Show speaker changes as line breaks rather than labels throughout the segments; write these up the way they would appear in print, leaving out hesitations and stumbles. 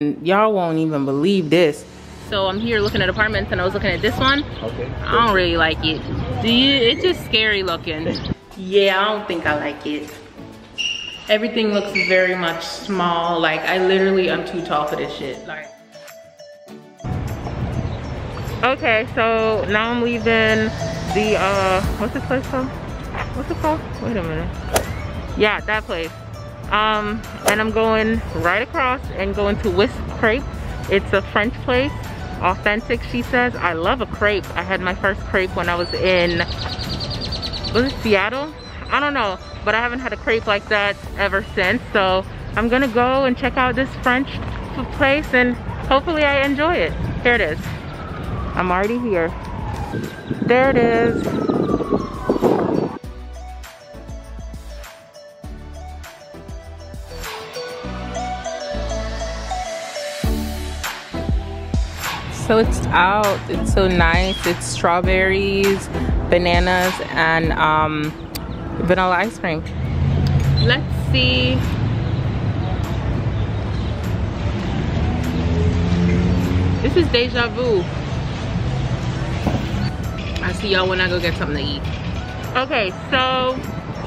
Y'all won't even believe this. So I'm here looking at apartments and I was looking at this one.
Okay.
I don't really like it. Do you? It's just scary looking. Yeah, I don't think I like it. Everything looks very much small. Like I literally am too tall for this shit. Like. Okay, so now I'm leaving the what's this place called? What's it called? Wait a minute. Yeah, that place. And I'm going right across and going to Wisp Crepe. It's a French place. Authentic, she says. I love a crepe. I had my first crepe when I was in, was it Seattle? I don't know, but I haven't had a crepe like that ever since. So I'm gonna go and check out this French place and hopefully I enjoy it. Here it is. I'm already here. There it is. So it's out. It's so nice. It's strawberries, bananas, and vanilla ice cream. Let's see. This is Deja Vu. I'll see y'all when I go get something to eat. Okay, so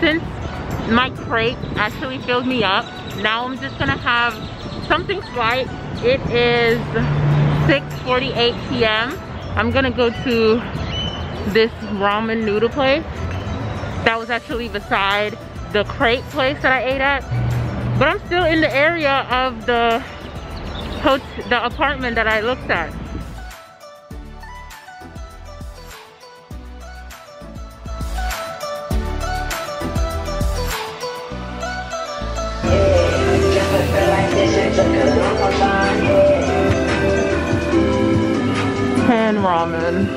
since my crepe actually filled me up, now I'm just gonna have something slight. It is 6:48 p.m. I'm gonna go to this ramen noodle place that was actually beside the crepe place that I ate at. But I'm still in the area of the apartment that I looked at. Pan ramen.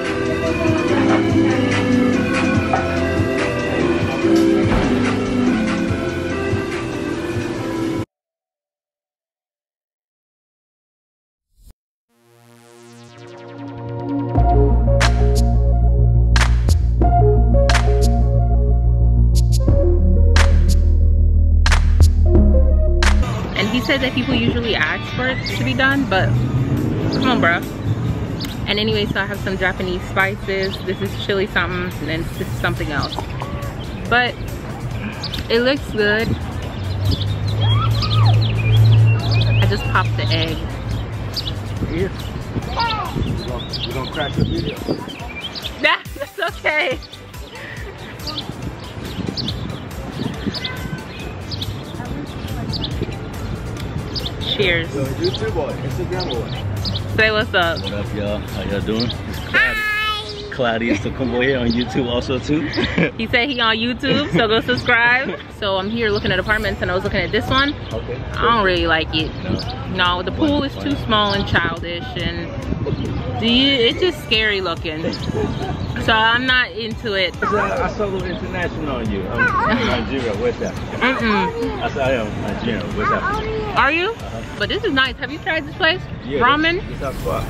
And he said that people usually ask for it to be done, but come on, bro. And anyway, so I have some Japanese spices. This is chili something, and then this is something else. But it looks good. I just popped the egg.
Here. We're gonna crash the video.
That's okay. Cheers.
So YouTube or Instagram or?
Say what's up.
What up, y'all? How y'all doing? It's Cloudy. Cloudy is the combo here on YouTube also too.
He said he on YouTube, so go subscribe. So I'm here looking at apartments and I was looking at this one.
Okay.
I don't really like it. No, the pool is too small and childish, and it's just scary looking. So I'm not into it.
I saw a little international on you. I'm Nigeria. Where's that? I said I am Nigerian. Where's that?
Are you? But this is nice. Have you tried this place?
Yeah,
Ramen?
This our spot.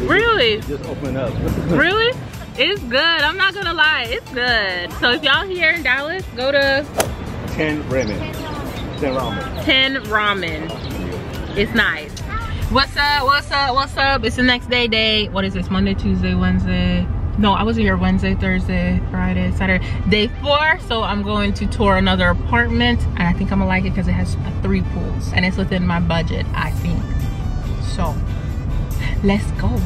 Really?
Just open up.
Really? It's good. I'm not gonna lie. It's good. So if y'all here in Dallas, go to
10 ramen. 10 ramen.
10 Ramen. It's nice. What's up? What's up? What's up? It's the next day. What is this? Monday, Tuesday, Wednesday. No, I wasn't here Wednesday, Thursday, Friday, Saturday. Day 4. So I'm going to tour another apartment, and I think I'm gonna like it because it has 3 pools and it's within my budget, I think. So let's go.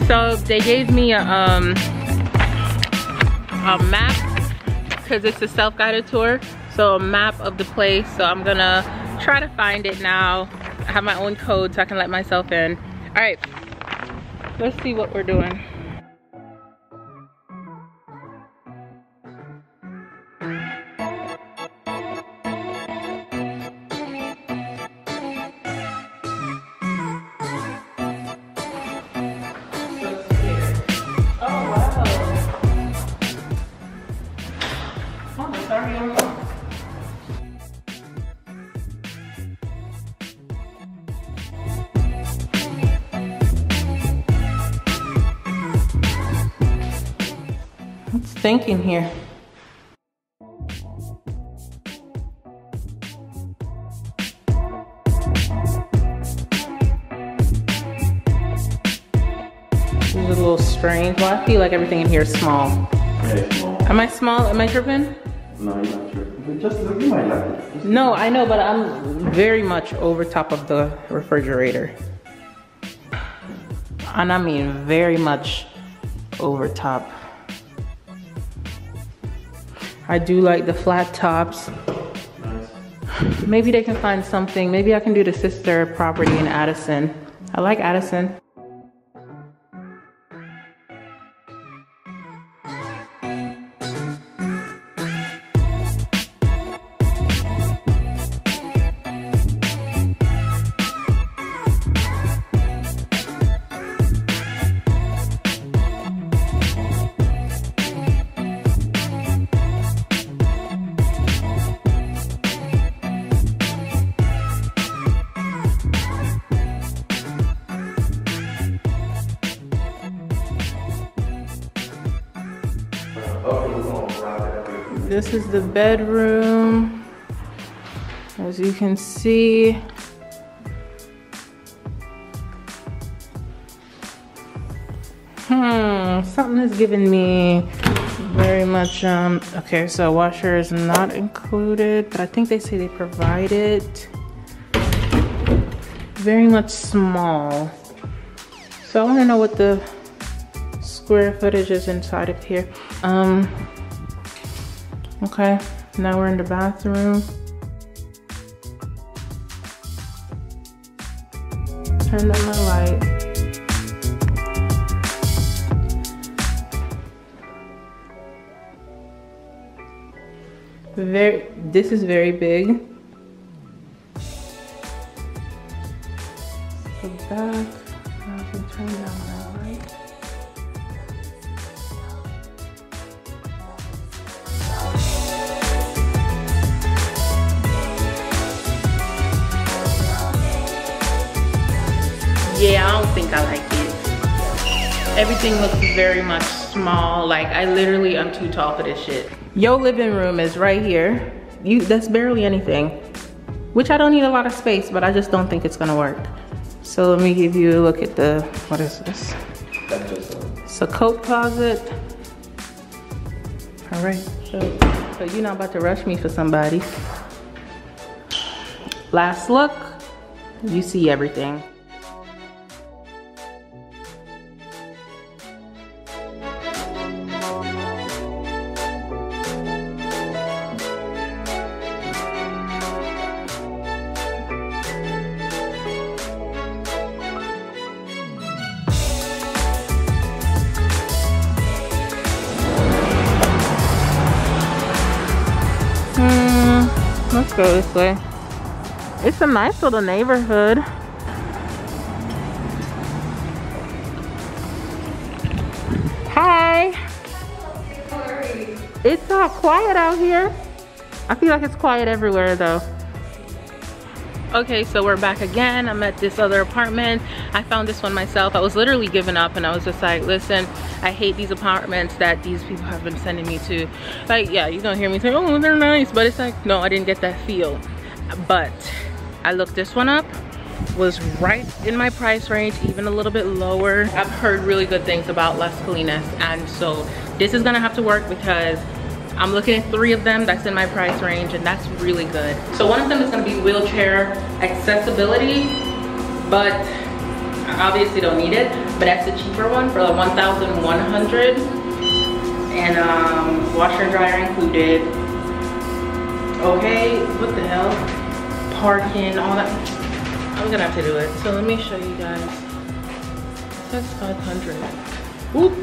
So they gave me a map because it's a self-guided tour. So a map of the place. So I'm gonna try to find it now. I have my own code so I can let myself in. All right, let's see what we're doing. It's stinking here. This is a little strange. Well, I feel like everything in here is small.
Yeah, it's small.
Am I small? Am I tripping?
No, you're not sure. Just look at my laptop.
No, I know, but I'm very much over top of the refrigerator. And I mean very much over top. I do like the flat tops.
Nice.
Maybe they can find something. Maybe I can do the sister property in Addison. I like Addison. This is the bedroom. As you can see, something is giving me very much, okay, so washer is not included, but I think they say they provide it. Very much small. So I wanna know what the square footage is inside of here. Okay, now we're in the bathroom. Turn on my light. This is very big. The back, I can turn down my light. Yeah, I don't think I like it. Everything looks very much small. Like, I literally am too tall for this shit. Your living room is right here. That's barely anything. Which I don't need a lot of space, but I just don't think it's gonna work. So let me give you a look at the, what is this? It's a coat closet. All right, so you're not about to rush me for somebody. Last look, you see everything. Let's go this way. It's a nice little neighborhood. Hi. It's all quiet out here. I feel like it's quiet everywhere though. Okay, so we're back again. I'm at this other apartment. I found this one myself. I was literally giving up and I was just like, listen, I hate these apartments that these people have been sending me to. Like, yeah, you're gonna hear me say, oh, they're nice, but it's like, no, I didn't get that feel. But I looked this one up, was right in my price range, even a little bit lower. I've heard really good things about Las Colinas, and so this is gonna have to work because I'm looking at 3 of them that's in my price range, and that's really good. So one of them is gonna be wheelchair accessibility, but I obviously don't need it, but that's the cheaper one for like $1,100, and washer and dryer included. Okay, what the hell? Parking, all that. I'm gonna have to do it. So let me show you guys. That's 500. Oop,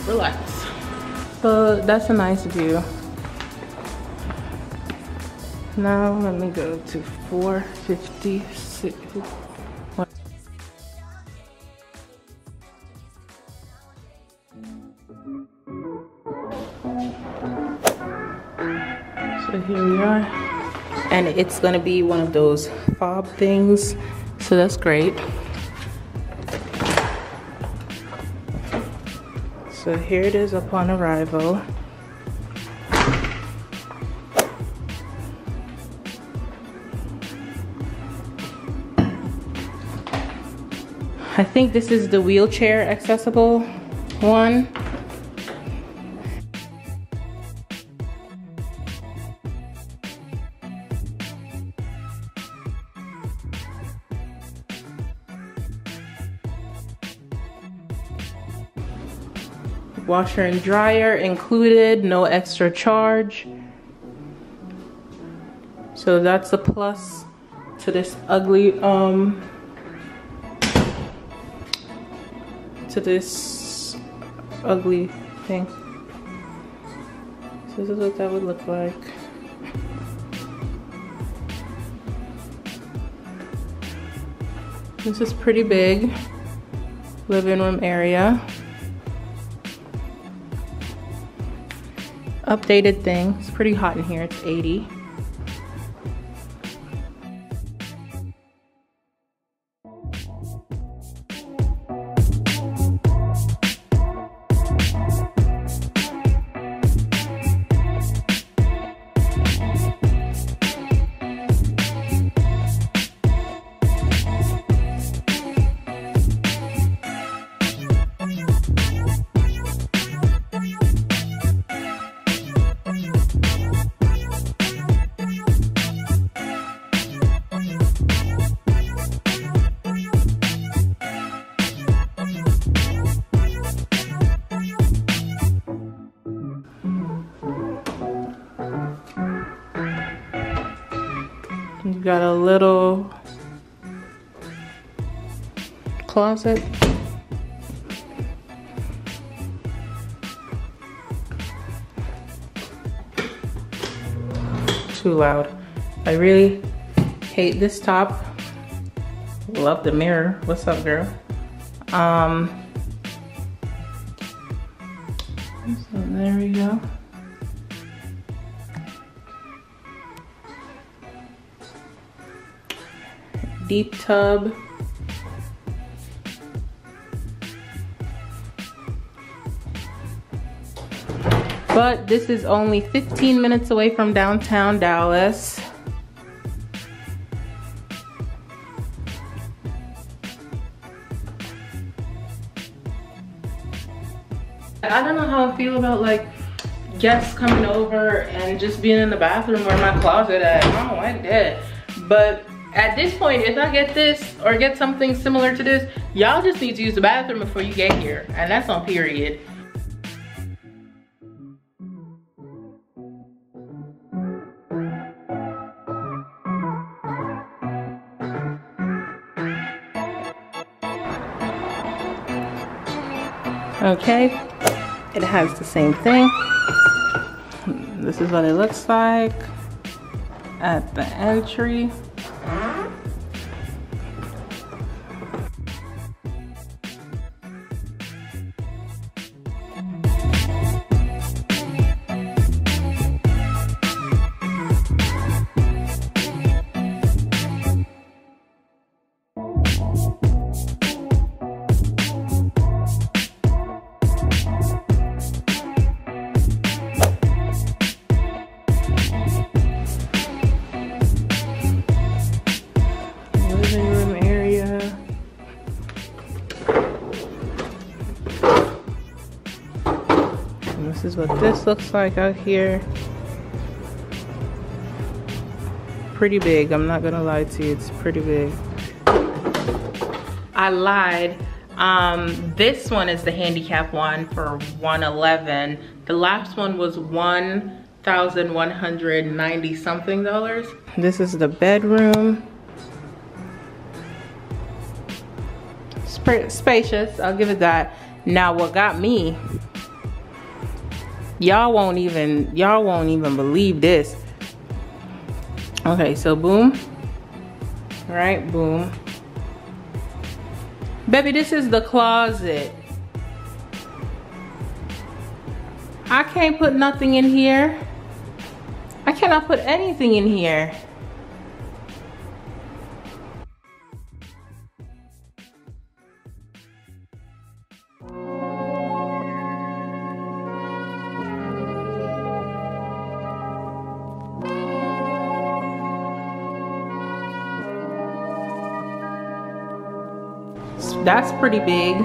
relax. So that's a nice view. Now let me go to 456. So here we are. And it's gonna be one of those fob things. So that's great. So here it is upon arrival. I think this is the wheelchair accessible one. Washer and dryer included, no extra charge. So that's a plus to this ugly thing. So this is what that would look like. This is pretty big living room area. Updated thing. It's pretty hot in here. It's 80. You got a little closet. Too loud. I really hate this top. Love the mirror. What's up, girl? So there we go. Deep tub. But this is only 15 minutes away from downtown Dallas. I don't know how I feel about like guests coming over and just being in the bathroom where my closet at. I don't like that. But at this point, if I get this or get something similar to this, y'all just need to use the bathroom before you get here. And that's on period. Okay, it has the same thing. This is what it looks like at the entry. This is what this looks like out here. Pretty big, I'm not gonna lie to you, it's pretty big. I lied. This one is the handicap one for $111. The last one was $1,190 something dollars. This is the bedroom. Spacious, I'll give it that. Now what got me, y'all won't even believe this. Okay, so boom. All right, boom. Baby, this is the closet. I can't put nothing in here. I cannot put anything in here. That's pretty big.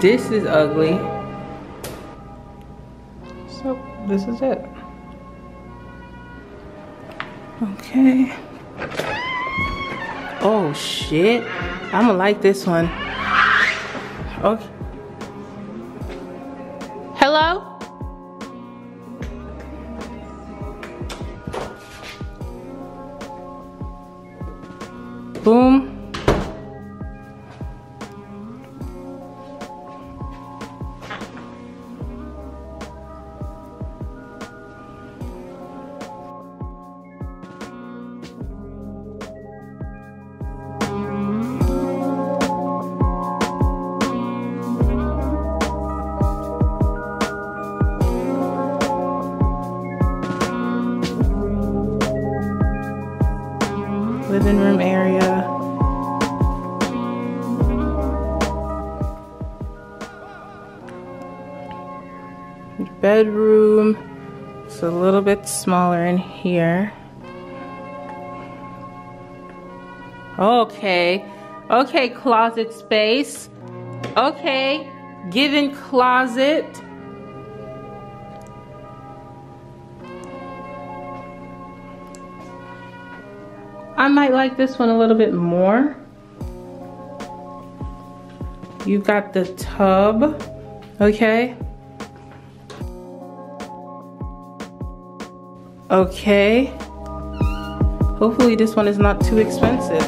This is ugly. So this is it. Okay. Oh shit. I'ma like this one. Okay. Hello? Boom. Living room area. Bedroom. It's a little bit smaller in here. Okay. Okay, closet space. Okay. Given closet. I might like this one a little bit more. You've got the tub, okay? Okay. Hopefully this one is not too expensive.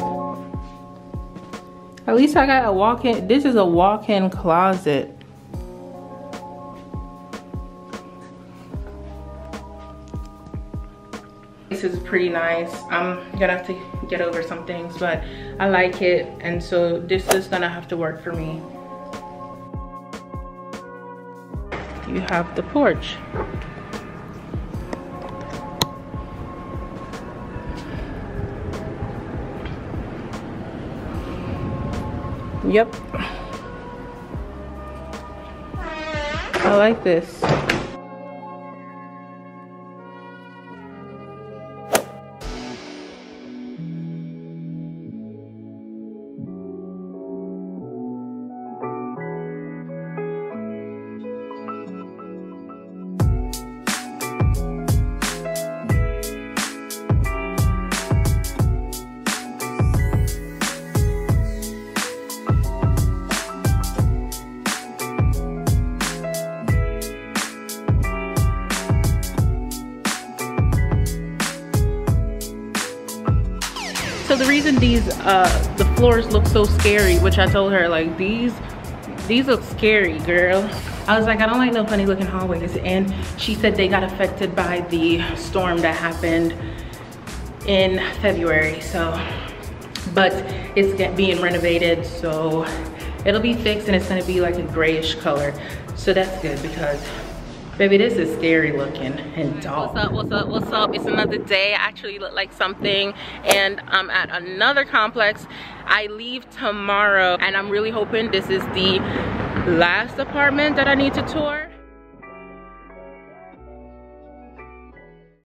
At least I got a walk-in, this is a walk-in closet. This is pretty nice. I'm gonna have to get over some things, but I like it, and so this is gonna have to work for me. You have the porch. Yep. I like this. So the reason the floors look so scary, which I told her, like, these look scary, girl. I was like, I don't like no funny looking hallways. And she said they got affected by the storm that happened in February. So, but it's being renovated, so it'll be fixed, and it's gonna be like a grayish color. So that's good, because baby, this is scary looking and dark. What's up, what's up, what's up? It's another day. I actually look like something, and I'm at another complex. I leave tomorrow, and I'm really hoping this is the last apartment that I need to tour.